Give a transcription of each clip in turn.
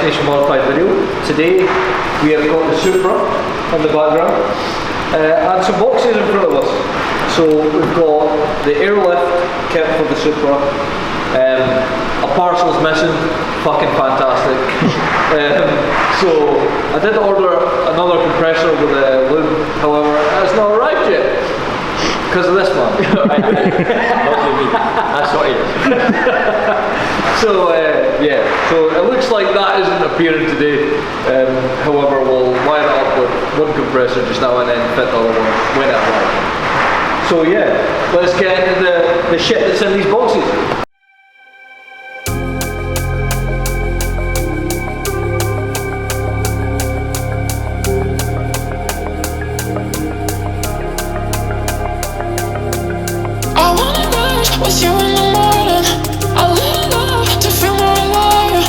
destination modified video. Today we have got the Supra in the background and some boxes in front of us. So we've got the Airlift kit for the Supra. A parcel's missing, fucking fantastic. So I did order another compressor with a loom, however it's not arrived yet because of this one. That's what it is. So yeah, so it looks like that isn't appearing today. However, we'll line it up with one compressor just now and then fit the other one when it arrives. So yeah, let's get into the shit that's in these boxes. With you in the morning, I lean up to feel more alive.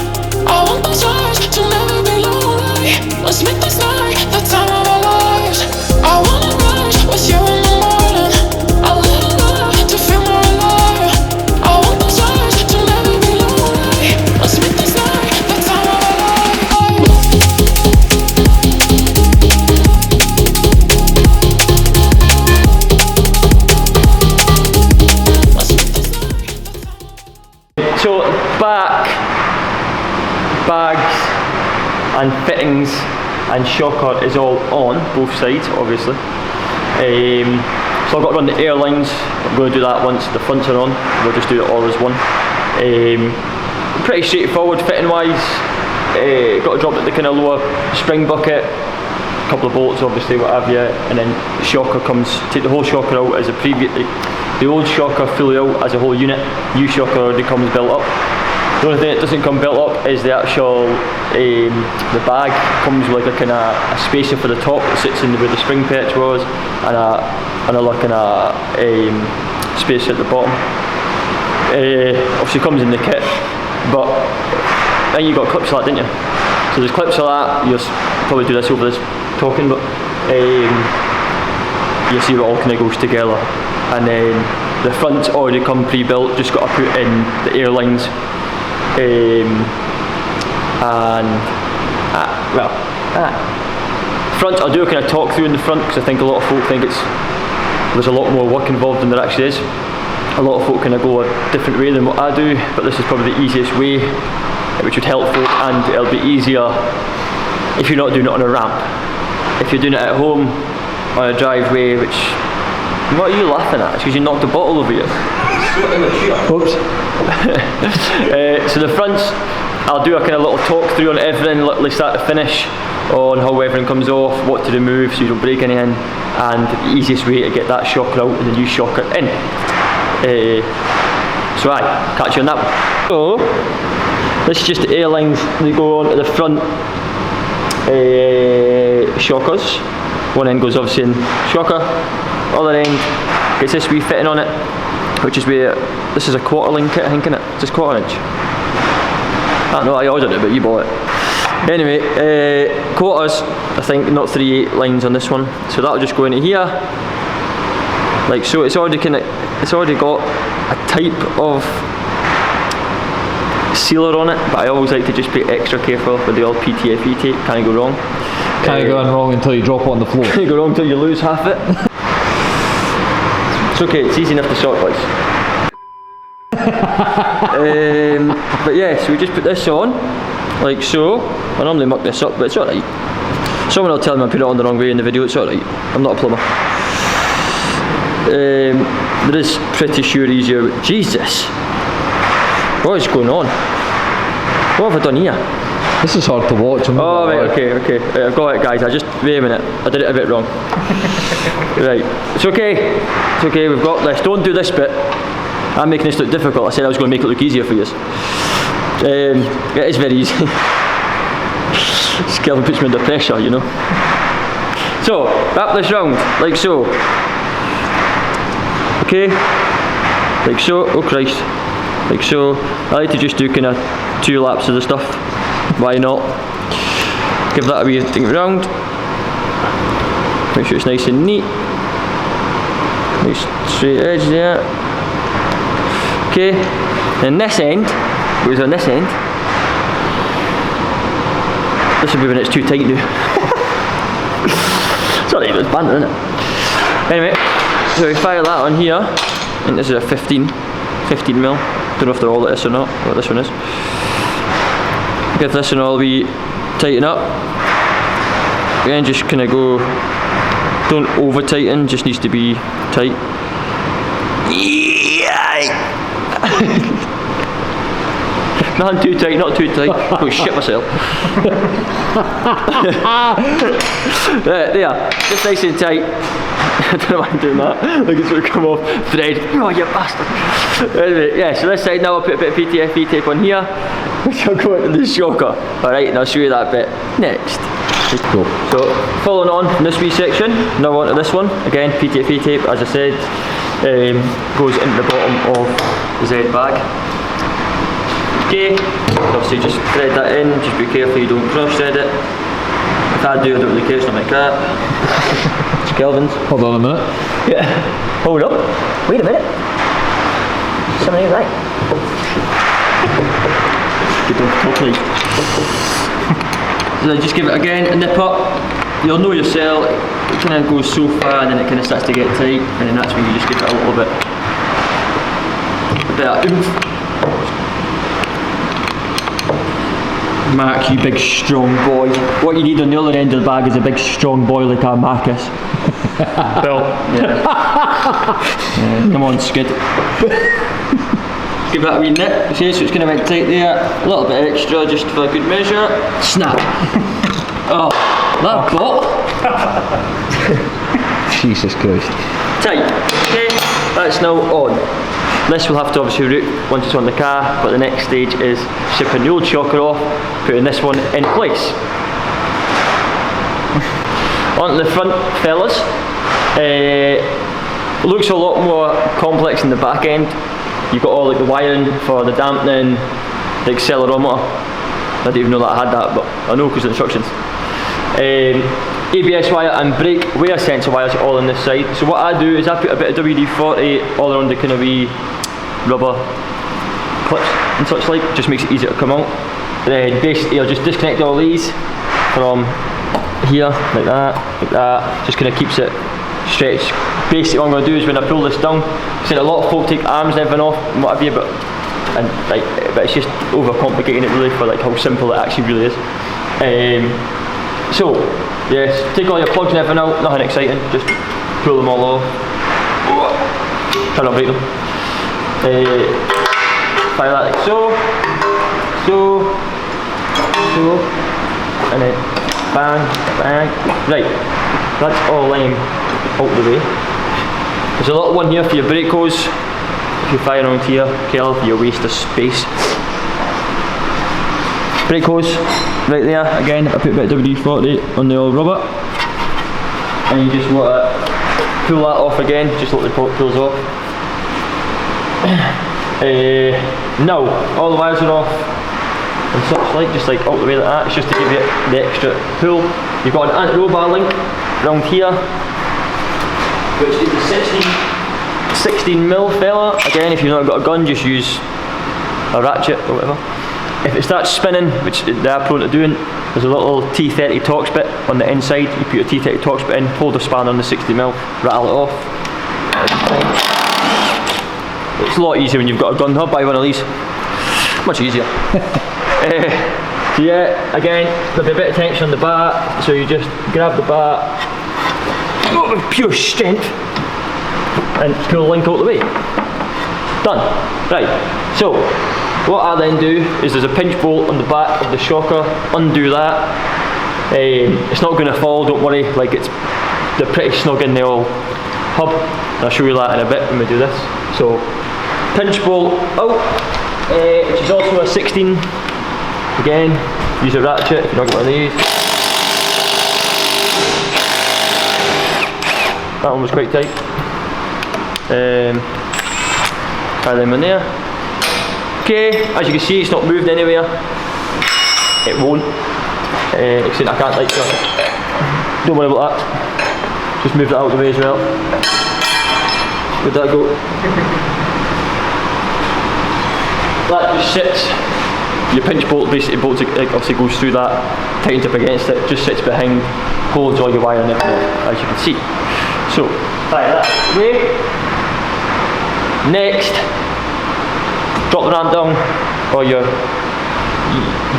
I want those eyes to never be lonely. Let's make this night the time of our lives. I wanna rise with you in the morning. I lean up to feel more alive. I want those eyes to never be lonely. Let's make this night the time of our lives. So bags and fittings and shocker is all on both sides, obviously. So I've got to run the airlines. I'm going to do that once the fronts are on. We'll just do it all as one. Pretty straightforward fitting wise. Got to drop it the kind of lower spring bucket, a couple of bolts obviously, what have you, and then the shocker comes. Take the whole shocker out as a previous. The old shocker fully out as a whole unit. New shocker already comes built up. The only thing that doesn't come built up is the actual the bag comes with like a kind of a spacer for the top that sits in where the spring perch was, and another kind of spacer at the bottom. Obviously comes in the kit, but then you got clips for that, didn't you? So there's clips for that. You'll probably do this over this talking, but you see it all kind of goes together. And then the front's already come pre-built, just got to put in the airlines. Front, I'll do a kind of talk through in the front because I think a lot of folk think there's a lot more work involved than there actually is. A lot of folk kind of go a different way than what I do, but this is probably the easiest way, which would help folk, and it'll be easier if you're not doing it on a ramp. If you're doing it at home on a driveway, which, what are you laughing at? It's because you knocked a bottle over you. Oops. So the fronts, I'll do a kind of little talk through on everything, literally start to finish, on how everything comes off, what to remove so you don't break anything, and the easiest way to get that shocker out and the new shocker in. So aye, catch you on that one. So, this is just the airlines that go on to the front shockers. One end goes obviously in shocker, other end gets this wee fitting on it, which is where, this is a quarter line kit I think, isn't it? Just quarter inch. I don't know, I ordered it but you bought it. Anyway, quarters, I think, not 3/8 lines on this one, so that'll just go into here, like so. It's already got a type of sealer on it, but I always like to just be extra careful with the old PTFE tape. Can't go wrong. Can't go wrong until you drop it on the floor. Can't go wrong until you lose half it. It's okay, it's easy enough to sort, boys. But yeah, so we just put this on, like so. I normally muck this up, but it's alright. Someone will tell me I put it on the wrong way in the video, it's alright. I'm not a plumber. There is pretty sure easier. Jesus! What is going on? What have I done here? This is hard to watch. Oh right, okay. Right, I've got it, guys. Wait a minute. I did it a bit wrong. Right, it's okay. It's okay. We've got this. Don't do this bit. I'm making this look difficult. I said I was going to make it look easier for you. It is very easy. Kelvin puts me under pressure, you know. So wrap this round like so. Okay, like so. Oh Christ, like so. I like to just do kind of 2 laps of the stuff. Why not? Give that a wee thing round. Make sure it's nice and neat. Nice straight edge there. Okay, and this end goes on this end. This will be when it's too tight now. Sorry, it's banding, isn't it? Anyway, so we fire that on here, and this is a 15 mil. Don't know if they're all like this or not, what this one is. Give this and all we tighten up. Again, just kind of go, don't over tighten, just needs to be tight. Not too tight, not too tight. Go shit myself. There, just nice and tight. I don't know why I'm doing that. Like it's going to come off thread. Oh, you bastard. Anyway, yeah, so this side now I'll put a bit of PTFE tape on here, which I'll go into the shocker. Alright, and I'll show you that bit next. Cool. So, following on from this wee section, now on to this one. Again, PTFE tape, as I said, goes into the bottom of the Z bag. Okay, obviously just thread that in, just be careful you don't cross thread it. If I do, I don't really care, something like that. It's Kelvin's. Hold on a minute. Yeah. Hold up. Wait a minute. Something right. Get them properly. So just give it again a nip up. You'll know yourself, it kind of goes so far and then it kind of starts to get tight, and then that's when you just give it a little bit of oomph. Mark, you big strong boy. What you need on the other end of the bag is a big strong boy like our Marcus. Bill. Yeah. Come on, Skid. Give that a wee nip. See, so it's kind of went tight there. A little bit extra just for good measure. Snap. Oh, that bottle. Jesus Christ. Tight. Okay, that's now on. This will have to obviously route once it's on the car, but the next stage is stripping the old shocker off, putting this one in place. Onto the front, fellas. Looks a lot more complex in the back end. You've got all like the wiring for the dampening, the accelerometer. I didn't even know that I had that, but I know because of the instructions. ABS wire and brake wear sensor wires all on this side. So what I do is I put a bit of WD-40 all around the kind of wee rubber clips and such like, just makes it easier to come out. Then basically I'll just disconnect all these from here, like that, just kind of keeps it stretched. Basically what I'm going to do is when I pull this down, I said a lot of folk take arms and everything off and what have you, but it's just overcomplicating it really for like how simple it actually really is. So yes, take all your plugs and everything out, nothing exciting, just pull them all off. Try not to break them. Fire that like so, and then bang, bang. Right, that's all lime out the way. There's a little one here for your brake hose. If you fire around here, careful, you waste of space. Brake hose, right there. Again, I put a bit of WD-40 on the old rubber, and you just want to pull that off again, just let the port pulls off. Now, all the wires are off and such like, just like out the way like that. It's just to give you the extra pull. You've got an anti-roll bar link around here, which is a 16 mil fella. Again, if you've not got a gun, just use a ratchet or whatever. If it starts spinning, which they are prone to doing, there's a little T30 Torx bit on the inside. You put your T30 Torx bit in, hold the spanner on the 60 mil, rattle it off. It's a lot easier when you've got a gun. I'll buy one of these. Much easier. So yeah, again, there'll be a bit of tension on the bar, so you just grab the bar with pure strength and pull the link out the way. Done. Right, so what I then do is there's a pinch bolt on the back of the shocker, undo that. It's not going to fall, don't worry, like they're pretty snug in the old hub, and I'll show you that in a bit when we do this. So pinch bolt out, which is also a 16. Again, use a ratchet if you've not got one of these. That one was quite tight. Try them in there. Okay, as you can see, it's not moved anywhere. It won't. Except I can't like that. Don't worry about that. Just move that out of the way as well. Where'd that go? That just sits Your pinch bolt basically bolts, it obviously goes through that, tightens up against it, just sits behind, holds all your wire and everything off, as you can see. So, fire that way. Next, drop the ramp down, or your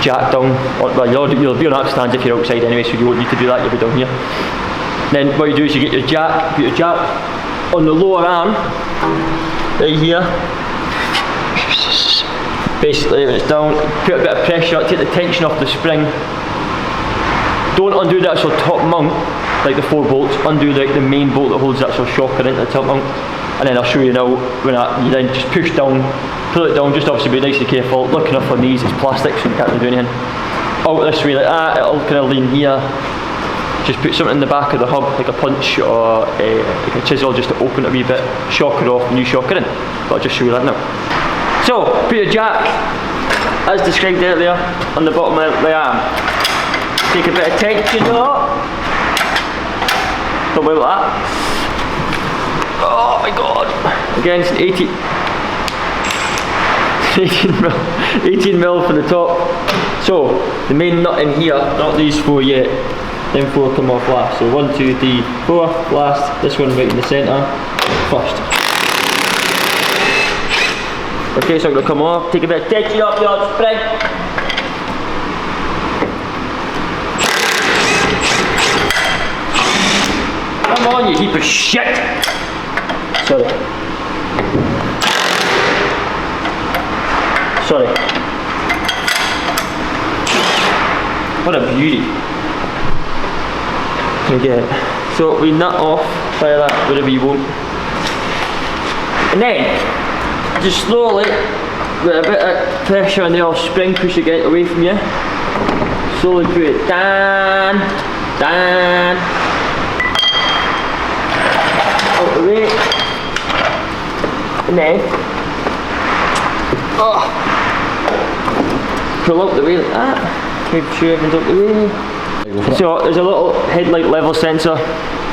jack down. Well, you'll be on app stands if you're outside anyway, so you won't need to do that, you'll be down here. Then what you do is you get your jack, on the lower arm, right here. Basically, when it's down, put a bit of pressure, take the tension off the spring. Don't undo the actual top mount, like the 4 bolts, undo the main bolt that holds the actual shocker into the top mount. And then I'll show you now, when you then just push down, pull it down, just obviously be nice and careful, look enough on these, it's plastic so you can't really do anything. Out this way like that, it'll kind of lean here. Just put something in the back of the hub, like a punch or like a chisel, just to open it a wee bit, shocker off, new shocker in. But I'll just show you that now. So, put your jack, as described earlier, on the bottom of the arm. Take a bit of tension off. Don't worry about that. Oh my god. Again, it's an 18 mil for the top. So, the main nut in here, not these 4 yet, them 4 come off last. So 1, 2, 3, 4, last, this one right in the centre, first. Okay, so I'm going to come off, take a bit of tension off your spring. Come on, you heap of shit! Sorry. What a beauty. Okay, so we nut off, fire that wherever you want. And then, just slowly, with a bit of pressure on the off spring, push it away from you. Slowly put it down, out the way. And then, pull out the way like that, make sure everything's out the way. So there's a little headlight level sensor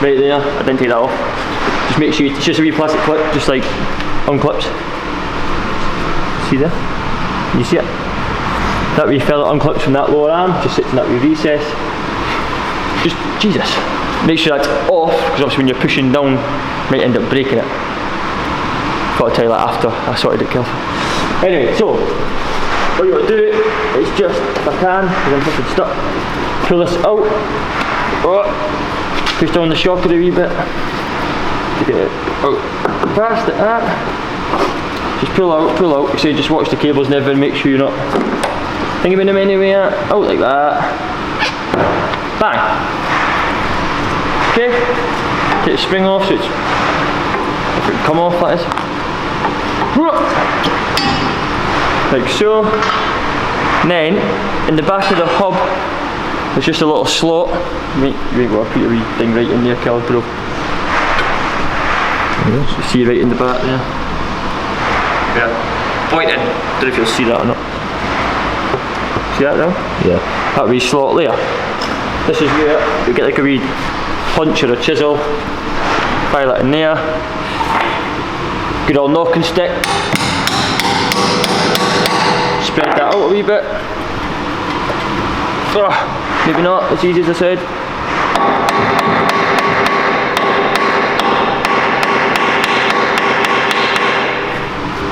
right there, I didn't take that off. Just make sure, it's just a wee plastic clip, just like unclips. See there? Can you see it? That wee fella unclips from that lower arm, just sits in that wee recess. Just, Jesus, make sure that's off, because obviously when you're pushing down, you might end up breaking it. Thought I'd tell you that after I sorted it, Kelvin. Anyway, so, what you want to do is just, if I can, because I'm fucking stuck, pull this out, push down the shocker a wee bit, get it out past it, that. Just pull out, so you just watch the cables and everything, make sure you're not thinking them anyway, out like that, bang. Okay, take the spring off so it's, if it can come off that is, like so. And then, in the back of the hub, there's just a little slot. You ain't got to put your wee thing right in there, Kelvin, bro. Yes. You see right in the back there. Yeah. Point in. Don't know if you'll see that or not. See that now? Yeah. That wee slot there. This is where you get like a wee punch or a chisel. Fire that in there. Good old knocking stick. Spread that out a wee bit. Maybe not as easy as I said.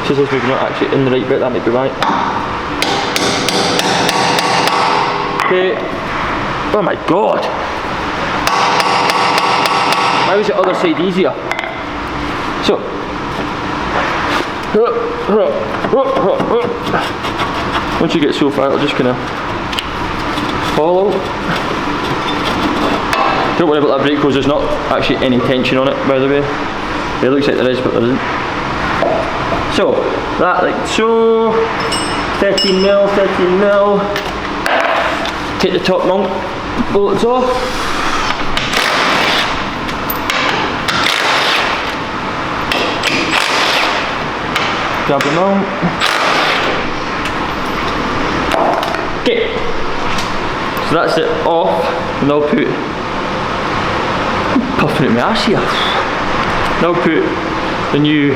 Scissors maybe not actually in the right bit, that might be right. Okay. Oh my god! Why was the other side easier? So. Once you get so far, it'll just kind of fall out. Don't worry about that brake hose, there's not actually any tension on it, by the way. It looks like there is, but there isn't. So, that like so, 13 mil. Take the top mount bolts off. Grab the mount. Okay, so that's it off, and I'll put, I'm puffing at my ass here. Now put the new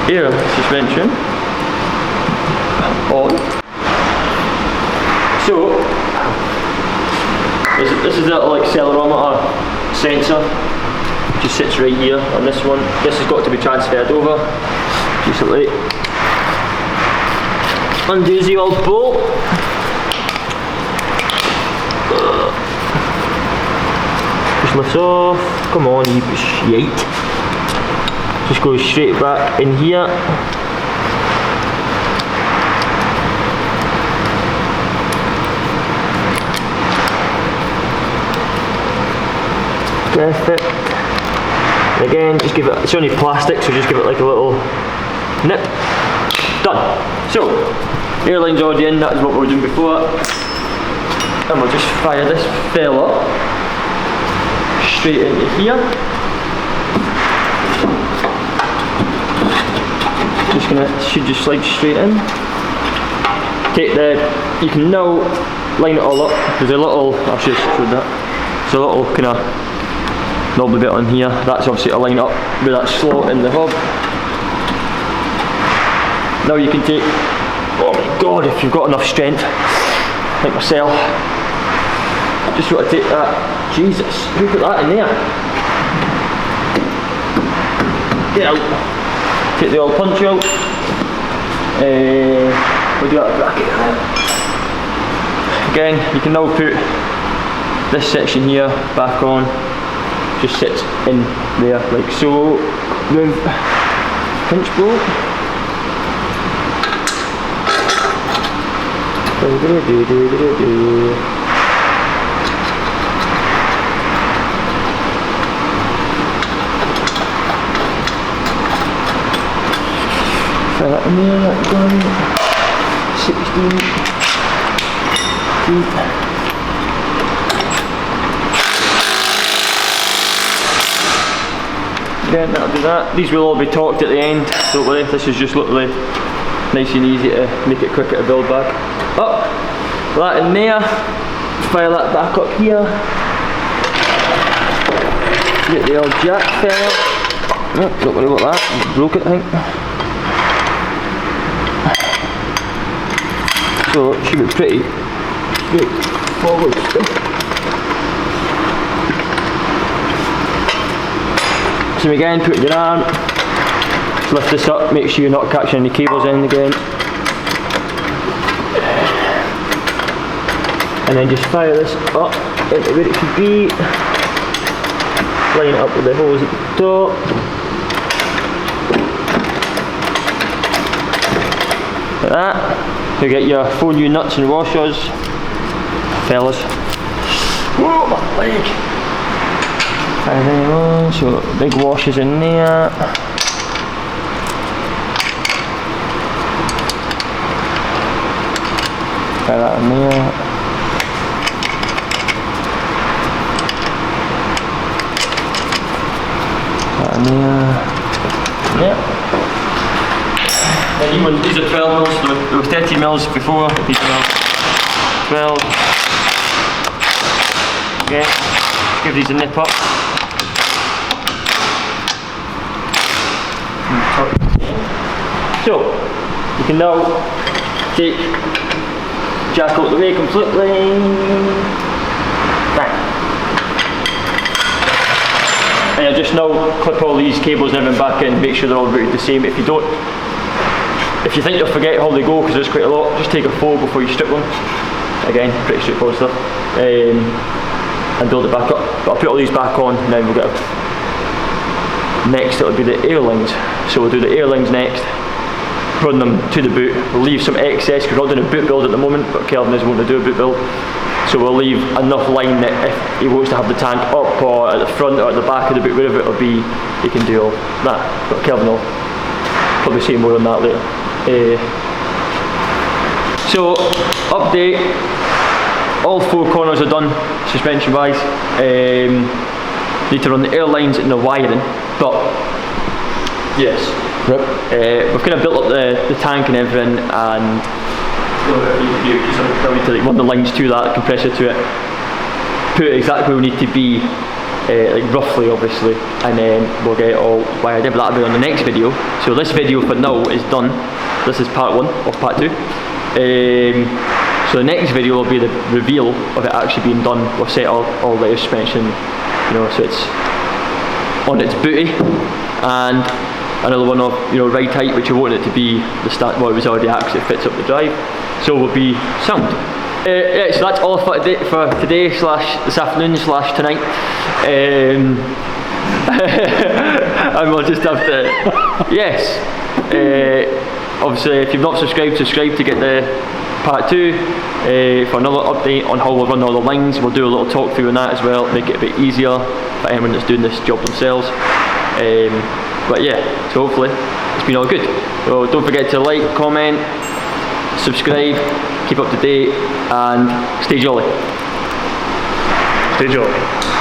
air suspension on. So, this is the little accelerometer sensor. Just sits right here on this one. This has got to be transferred over. Just like undo the old bolt. Just lifts off. Come on, you shite. Just goes straight back in here. Perfect. And again, just give it, it's only plastic, so just give it like a little nip. Done. So, airline's already in, that's what we were doing before. And we'll just fire this fella straight into here. Just gonna, should just slide straight in. Take the, you can now line it all up. There's a little, I should have showed that. There's a little kind of knobbly bit on here. That's obviously to line up with that slot in the hub. Now you can take, oh my god, if you've got enough strength, like myself, just sort of take that, Jesus, who put that in there? Get out. Take the old punch out. We'll do that bracket there. Again, you can now put this section here back on. Just sits in there like so. With pinch bolt. Fill that in there, that's done. 16 feet. Again, that'll do that. These will all be torqued at the end, don't worry. This is just literally nice and easy to make it quicker to build back up. That in there, fire that back up here. Get the old jack fell. No, don't worry about that, broke it I think. So it should be pretty straightforward stuff. So again, put your arm, lift this up, make sure you're not catching any cables in again. And then just fire this up into where it should be. Line it up with the hose at the top. Like that. You get your 4 new nuts and washers. Fellas. Whoa, my leg! Fire them on, so big washers in there. Fire that in there. That in there. Yeah. And these are 12 mils, there were 30 mils before, these are 12. Okay, give these a nip up. So, you can now take jack out the way completely. Bang. And you'll just now clip all these cables and everything back in, make sure they're all routed the same. If you think you'll forget how they go, because there's quite a lot, just take a photo before you strip them. Again, pretty straightforward stuff. And build it back up. But I'll put all these back on, and then we'll get next it'll be the airlines. So we'll do the airlines next, run them to the boot, we'll leave some excess because we're not doing a boot build at the moment, but Kelvin is wanting to do a boot build. So we'll leave enough line that if he wants to have the tank up or at the front or at the back of the boot, wherever it'll be, he can do all that. But Kelvin will probably say more on that later. So, update, all 4 corners are done, suspension wise. Need to run the airlines and the wiring, but yes, we've kind of built up the tank and everything, and you need to run the lines to that, compressor to it, put it exactly where we need to be, like roughly obviously, and then we'll get it all wired in, but that'll be on the next video. So this video for now is done. This is part 1 of part 2. So the next video will be the reveal of it actually being done. We'll set all the air suspension, you know, so it's on its booty, and another one of, you know, ride height, which I wanted it to be the start. Well, it was already actually fits up the drive, so will be sound. Yeah, so that's all for today slash this afternoon slash tonight. And we'll just have to, yes. Obviously, if you've not subscribed to get the part 2 for another update on how we'll run all the lines. We'll do a little talk through on that as well, make it a bit easier for anyone that's doing this job themselves. But yeah, so hopefully it's been all good. So don't forget to like, comment, subscribe, keep up to date, and stay jolly. Stay jolly.